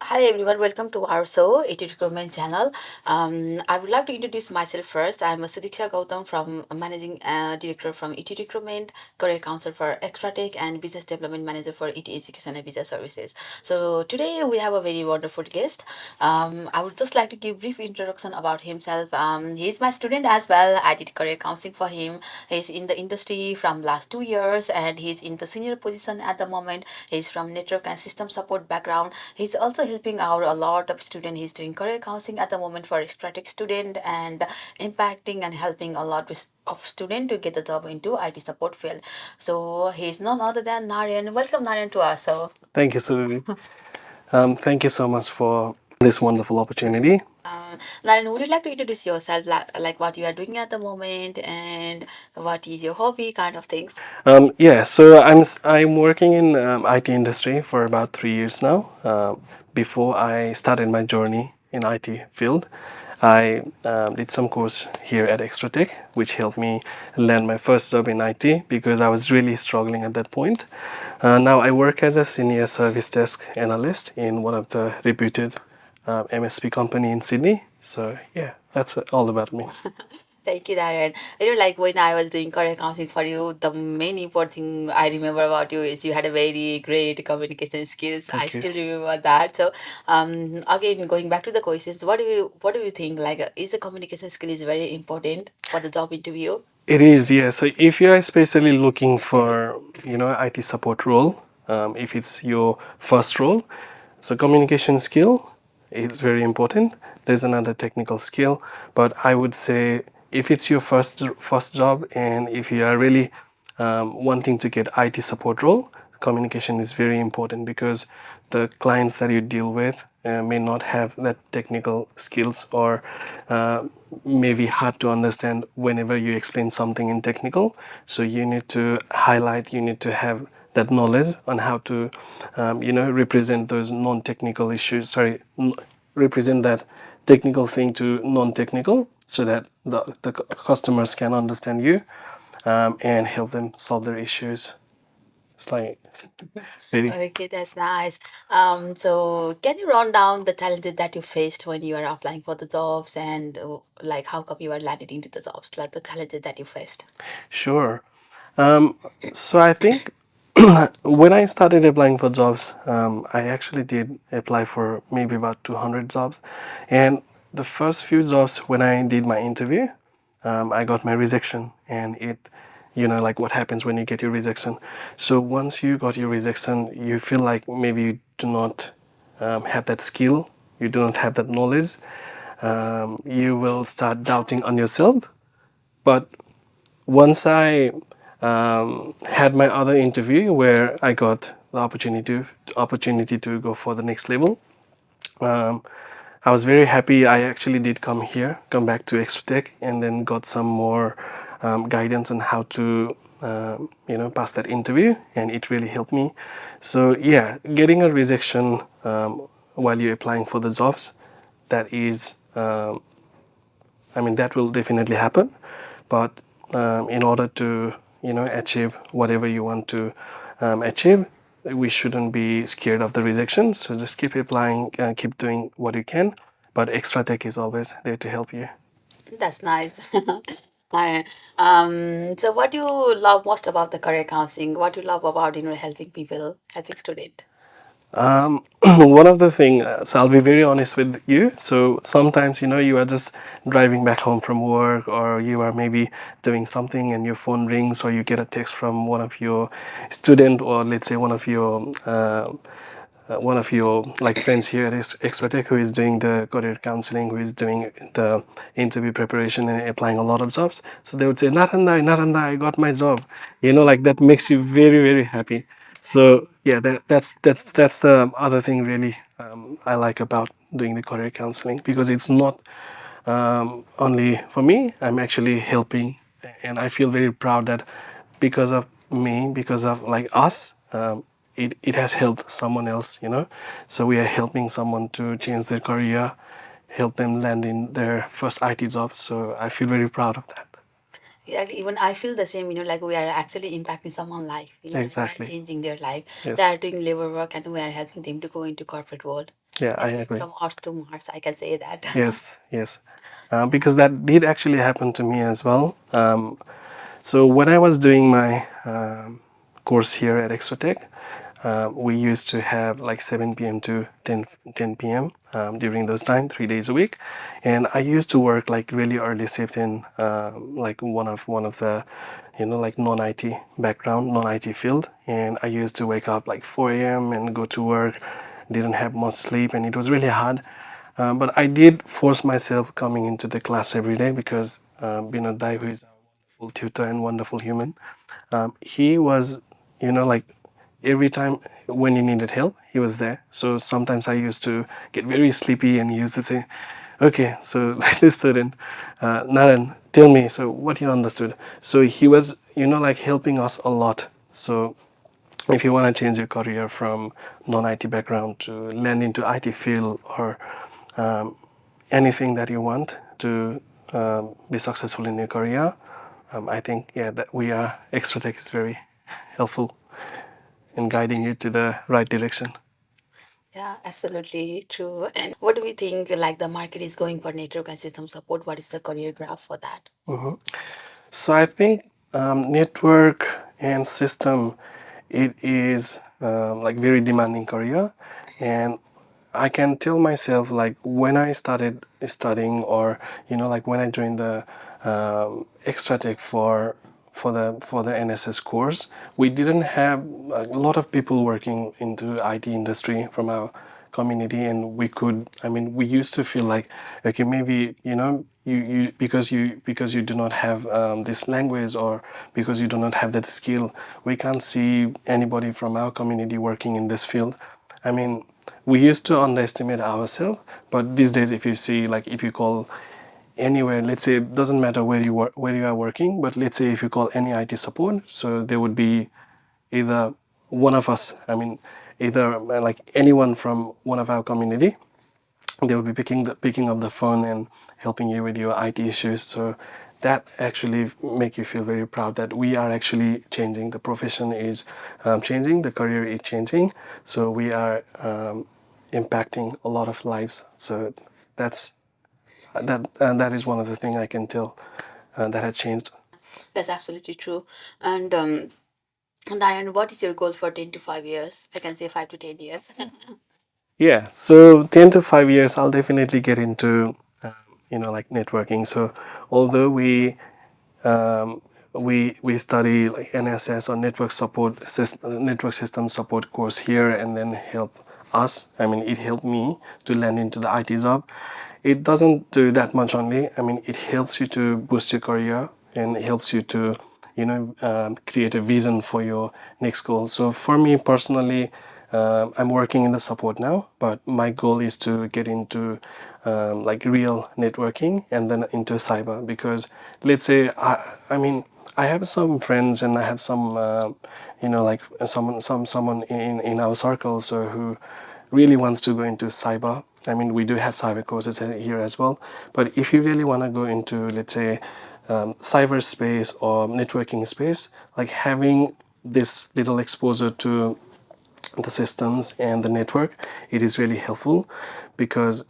Hi everyone, welcome to our show, IT Recruitment channel. I would like to introduce myself first. I'm a Sudi Gautam from Managing Director from IT Recruitment, Career Counselor for Extra Tech, and Business Development Manager for IT Education and Visa Services. So today we have a very wonderful guest. I would just like to give brief introduction about himself. He's my student as well. I did career counseling for him. He's in the industry from last 2 years and he's in the senior position at the moment. He's from network and system support background. He's also helping out a lot of students. He's doing career counseling at the moment for extratic student and impacting and helping a lot of student to get the job into IT support field. So he's none other than Narayan. Welcome Narayan to us. So Thank you, Sudi. Thank you so much for this wonderful opportunity. Narayan, would you like to introduce yourself, like what you are doing at the moment and what is your hobby, kind of things? I'm working in IT industry for about 3 years now. Before I started my journey in IT field, I did some course here at Extra Tech, which helped me land my first job in IT because I was really struggling at that point. Now I work as a senior service desk analyst in one of the reputed MSP company in Sydney. So yeah, that's all about me. Thank you, Darren. Like when I was doing career counseling for you, the main important thing I remember about you is you had a very great communication skills. I Thank you. still remember that. So, again, going back to the questions, what do you think? Like, is the communication skill is very important for the job interview? It is, yeah. So if you're especially looking for, IT support role, if it's your first role, so communication skill is very important. There's another technical skill, but I would say if it's your first job and if you are really wanting to get IT support role, communication is very important because the clients that you deal with may not have that technical skills or may be hard to understand whenever you explain something in technical. So you need to highlight, you need to have that knowledge on how to, represent those non-technical issues. Represent that technical thing to non-technical so that the customers can understand you and help them solve their issues. It's like very Okay, that's nice. So can you run down the challenges that you faced when you are applying for the jobs and like how come you are landed into the jobs, like the challenges that you faced? sure. Um, so I think when I started applying for jobs, I actually did apply for maybe about 200 jobs. And the first few jobs, when I did my interview, I got my rejection. And like what happens when you get your rejection. So once you got your rejection, you feel like maybe you do not have that skill, you do not have that knowledge. You will start doubting on yourself. But once I had my other interview where I got the opportunity to go for the next level. Um, I was very happy. I actually did come back to Extratech, and then got some more guidance on how to pass that interview, and it really helped me. So yeah, getting a rejection while you're applying for the jobs, that is that will definitely happen. But in order to, achieve whatever you want to achieve, we shouldn't be scared of the rejection. So just keep applying, keep doing what you can. But Extra Tech is always there to help you. That's nice. Alright. So what do you love most about the career counseling? What do you love about, helping people, helping student? One of the thing, so I'll be very honest with you. So sometimes, you are just driving back home from work, or you are maybe doing something and your phone rings, or you get a text from one of your student, or let's say one of your like friends here at Expertech who is doing the career counseling, who is doing the interview preparation and applying a lot of jobs. So they would say, Naranda, I got my job. Like that makes you very, very happy. So yeah, that's the other thing really I like about doing the career counseling, because it's not only for me. I'm actually helping, and I feel very proud that because of me, because of like us, it has helped someone else. So we are helping someone to change their career, help them land in their first IT job. So I feel very proud of that. Yeah, even I feel the same, like we are actually impacting someone's life, like we are Exactly. changing their life. They are Yes. doing labor work and we are helping them to go into corporate world. Yeah, I Escape agree. from Earth to Mars, I can say that. Yes, yes. Because that did actually happen to me as well. So when I was doing my course here at Extratech, we used to have like 7 p.m. to 10 p.m. During those time, 3 days a week, and I used to work like really early shift in like one of the like non-IT background, non-IT field, and I used to wake up like 4 a.m. and go to work. Didn't have much sleep, and it was really hard. But I did force myself coming into the class every day because Binod who is our wonderful tutor and wonderful human, he was, like every time when you needed help, he was there. So sometimes I used to get very sleepy and he used to say, okay, so like this student, Narayan, tell me, so what you understood. So he was, like helping us a lot. So if you want to change your career from non-IT background to land into IT field or um, anything that you want to be successful in your career, I think yeah that we are Extra Tech is very helpful in guiding you to the right direction. Yeah, absolutely true. And what do we think like the market is going for network and system support? What is the career graph for that? Mhm. So I think network and system it is like very demanding career, and I can tell myself like when I started studying or like when I joined the extra tech for the NSS course, we didn't have a lot of people working into IT industry from our community, and we used to feel like okay maybe you because you do not have this language or because you do not have that skill, we can't see anybody from our community working in this field. I mean, we used to underestimate ourselves, but these days, if you see, like, if you call anywhere, let's say it doesn't matter where you work, where you are working, but let's say if you call any IT support, so there would be either one of us. I mean, either like anyone from one of our community, they will be picking up the phone and helping you with your IT issues. So that actually make you feel very proud that we are actually changing. The profession is changing, the career is changing. So we are impacting a lot of lives. So that's that is one of the things I can tell that has changed. That's absolutely true. And Diane, what is your goal for 10 to 5 years? I can say 5 to 10 years. Yeah, so 10 to 5 years, I'll definitely get into, like networking. So although um, we study like NSS or network system support course here, and then help us. I mean, it helped me to land into the IT job. It doesn't do that much only. I mean, it helps you to boost your career and it helps you to, create a vision for your next goal. So for me personally, I'm working in the support now, but my goal is to get into like real networking and then into cyber because let's say I mean I have some friends and I have some like someone in our circles who really wants to go into cyber. I mean, we do have cyber courses here as well. But if you really want to go into, let's say, cyberspace or networking space, like having this little exposure to the systems and the network, it is really helpful because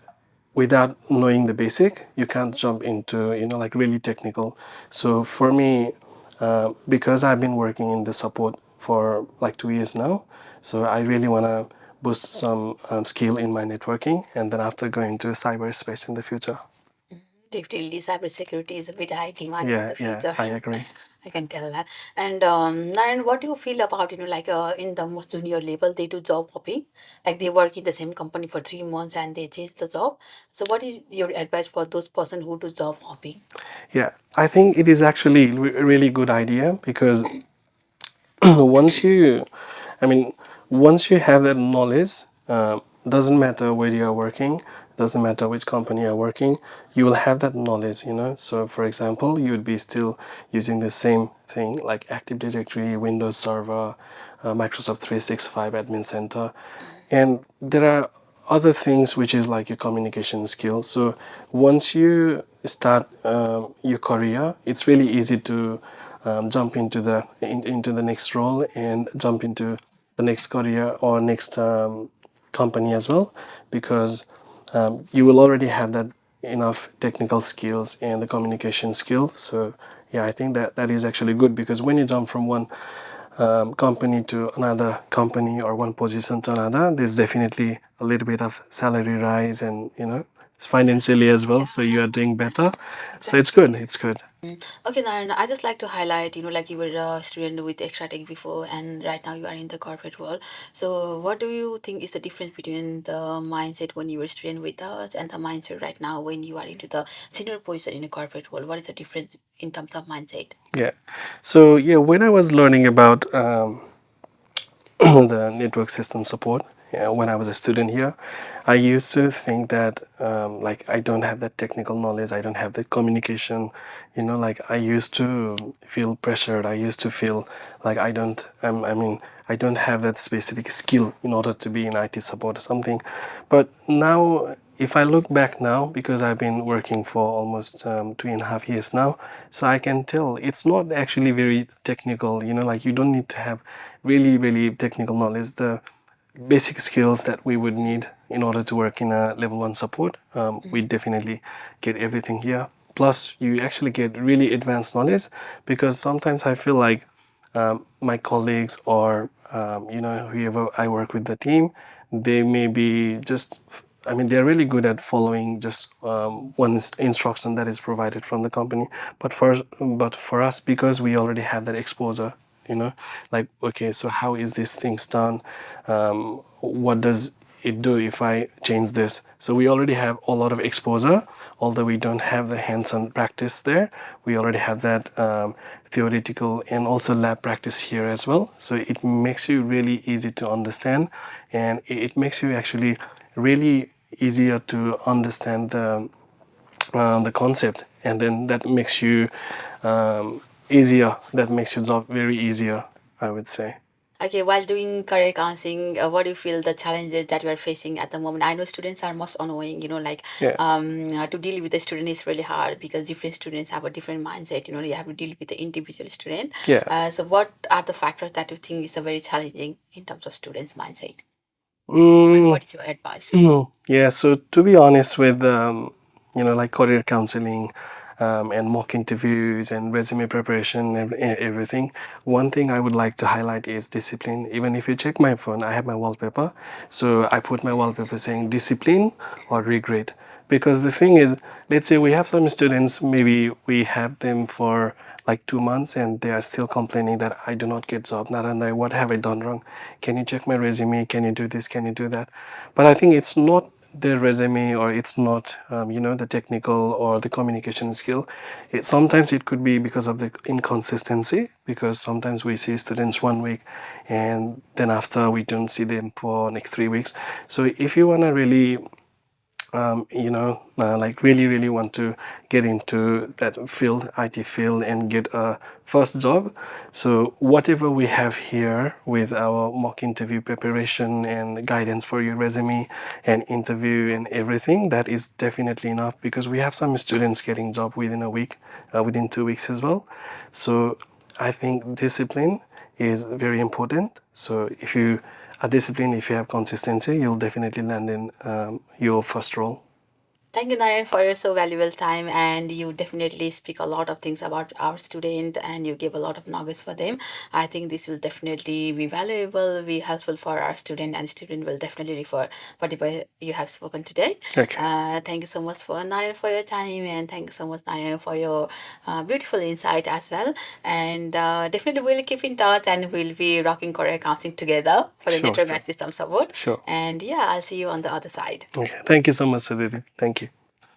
without knowing the basic, you can't jump into, like really technical. So for me, because I've been working in the support for like 2 years now, so I really want to boost some skill in my networking and then after going to cyberspace in the future. Definitely, cybersecurity is a bit high demand for Yeah, the yeah, future. I agree. I can tell that. And Narayan, what do you feel about like in the most junior level they do job hopping, like they work in the same company for 3 months and they change the job. So what is your advice for those person who do job hopping? Yeah, I think it is actually a really good idea because once you I mean once you have that knowledge, doesn't matter where you are working, doesn't matter which company you're working, you will have that knowledge, so for example you would be still using the same thing like Active Directory, Windows Server, Microsoft 365 Admin Center, and there are other things which is like your communication skills. So once you start your career, it's really easy to jump into the next role and jump into the next career or next company as well, because you will already have that enough technical skills and the communication skill. So yeah, I think that that is actually good, because when you jump from one company to another company or one position to another, there's definitely a little bit of salary rise, and financially as well. So you are doing better. So it's good. It's good. Okay, Narayan, I just like to highlight, like you were a student with extra tech before, and right now you are in the corporate world. So, what do you think is the difference between the mindset when you were a student with us and the mindset right now when you are into the senior position in the corporate world? What is the difference in terms of mindset? Yeah. So yeah, when I was learning about the network system support, when I was a student here, I used to think that like I don't have that technical knowledge, I don't have that communication. Like I used to feel pressured. I used to feel like I mean, I don't have that specific skill in order to be in IT support or something. But now, if I look back now, because I've been working for almost 2.5 years now, so I can tell it's not actually very technical. Like you don't need to have really, really technical knowledge. The basic skills that we would need in order to work in a level one support, we definitely get everything here. Plus, you actually get really advanced knowledge, because sometimes I feel like my colleagues, or whoever I work with the team, they may be just, I mean, they're really good at following just one instruction that is provided from the company. But for us, because we already have that exposure, like, okay, so how is this things done? What does it do if I change this? So we already have a lot of exposure, although we don't have the hands-on practice there. We already have that theoretical and also lab practice here as well. So it makes you really easy to understand, and it makes you actually really easier to understand the concept, and then that makes you easier. That makes your job very easier, I would say. Okay, while doing career counseling, what do you feel the challenges that you are facing at the moment? I know students are most annoying, like Yeah, to deal with the student is really hard because different students have a different mindset. You have to deal with the individual student. yeah. So, what are the factors that you think is very challenging in terms of students' mindset? And Mm, what is your advice? yeah, so to be honest with like career counseling, and mock interviews and resume preparation and everything, one thing I would like to highlight is discipline. Even if you check my phone, I have my wallpaper. So I put my wallpaper saying discipline or regret. Because the thing is, let's say we have some students, maybe we have them for like 2 months, and they are still complaining that I do not get job. Naranda, what have I done wrong? Can you check my resume? Can you do this? Can you do that? But I think it's not the resume, or it's not the technical or the communication skill. Sometimes it could be because of the inconsistency, because sometimes we see students 1 week, and then after we don't see them for next 3 weeks. So if you want to really like really, really want to get into that field, IT field, and get a first job. So whatever we have here with our mock interview preparation and guidance for your resume and interview and everything, that is definitely enough, because we have some students getting job within a week, within 2 weeks as well. So I think discipline is very important. So if you are disciplined, if you have consistency, you'll definitely land in your first role. Thank you, Narayan, for your so valuable time. And you definitely speak a lot of things about our student and you give a lot of knowledge for them. I think this will definitely be valuable, be helpful for our student, and student will definitely refer whatever you have spoken today. Okay, Thank you so much for Narayan for your time, and thank you so much, Narayan, for your beautiful insight as well. And definitely we'll keep in touch and we'll be rocking Korea counseling together for the sure, network sure, and system support. sure. And yeah, I'll see you on the other side. Okay, thank you so much, Sudhir. Thank you.